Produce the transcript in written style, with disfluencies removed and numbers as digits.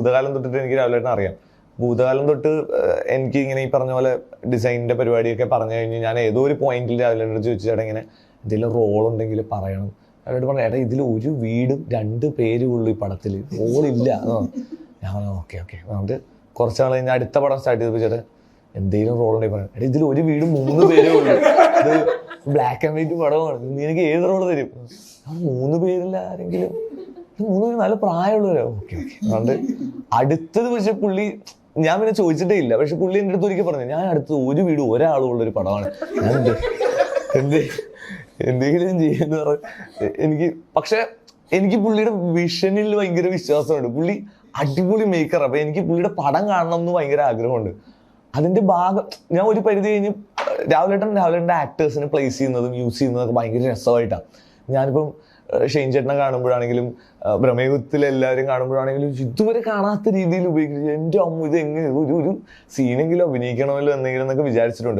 ഭൂതകാലം തൊട്ടിട്ട് എനിക്ക് രാവിലെ അറിയാം. ഭൂതകാലം തൊട്ട് എനിക്ക് ഇങ്ങനെ ഈ പറഞ്ഞ പോലെ ഡിസൈനിന്റെ പരിപാടിയൊക്കെ പറഞ്ഞു കഴിഞ്ഞ് ഞാൻ ഏതോ ഒരു പോയിന്റിൽ രാവിലെ ചോദിച്ചാൽ ഇങ്ങനെ എന്തെങ്കിലും റോൾ ഉണ്ടെങ്കിൽ പറയണം. അവരോട് പറഞ്ഞു ഏട്ടാ ഇതിൽ ഒരു വീടും 2 പേരും ഉള്ളു ഈ പടത്തിൽ, റോളില്ല. ഞാൻ പറഞ്ഞു ഓക്കെ ഓക്കെ. എന്നിട്ട് കുറച്ച് നാൾ കഴിഞ്ഞ് അടുത്ത പടം സ്റ്റാർട്ട് ചെയ്തപ്പോൾ ചേട്ടാ എന്തെങ്കിലും റോൾ ഉണ്ടെങ്കിൽ പറയാം. എടാ ഇതിൽ ഒരു വീടും 3 പേരേ ഉള്ളൂ, ഇത് ബ്ലാക്ക് ആൻഡ് വൈറ്റ് പടമാണ്, നീ എനിക്ക് ഏത് റോള് തരും? 3 പേരില്ല ആരെങ്കിലും, 3 പേര് നല്ല പ്രായമുള്ളവരോ? Okay okay. അതുകൊണ്ട് അടുത്തത് പക്ഷെ പുള്ളി, ഞാൻ പിന്നെ ചോദിച്ചിട്ടേ ഇല്ല, പക്ഷെ പുള്ളി എൻ്റെ അടുത്ത് ഒരിക്കൽ പറഞ്ഞു ഞാൻ അടുത്തത് ഒരു വീട് ഒരാളുള്ളൊരു പടമാണ്, ഞാൻ എന്തെങ്കിലും ചെയ്യുന്ന പറഞ്ഞു എനിക്ക്. പക്ഷെ എനിക്ക് പുള്ളിയുടെ വിഷനിൽ ഭയങ്കര വിശ്വാസമുണ്ട്. പുള്ളി അടിപൊളി മേക്കർ. അപ്പൊ എനിക്ക് പുള്ളിയുടെ പടം കാണണം എന്ന് ഭയങ്കര ആഗ്രഹമുണ്ട്. അതിന്റെ ഭാഗം ഞാൻ ഒരു പരിധി കഴിഞ്ഞ് രാവിലെ ആക്ടേഴ്സിനെ പ്ലേസ് ചെയ്യുന്നതും യൂസ് ചെയ്യുന്നതൊക്കെ ഭയങ്കര രസമായിട്ടാണ്. ഞാനിപ്പം ഷെയ്ൻ ചേട്ടനെ കാണുമ്പോഴാണെങ്കിലും ബ്രഹ്മയുഗത്തിലെല്ലാവരും കാണുമ്പോഴാണെങ്കിലും ഇതുവരെ കാണാത്ത രീതിയിൽ ഉപയോഗിക്കുന്നത്. എൻ്റെ അമ്മ ഇത് എങ്ങനെ ഒരു സീനെങ്കിലും അഭിനയിക്കണമല്ലോ എന്തെങ്കിലും എന്നൊക്കെ വിചാരിച്ചിട്ടുണ്ട്.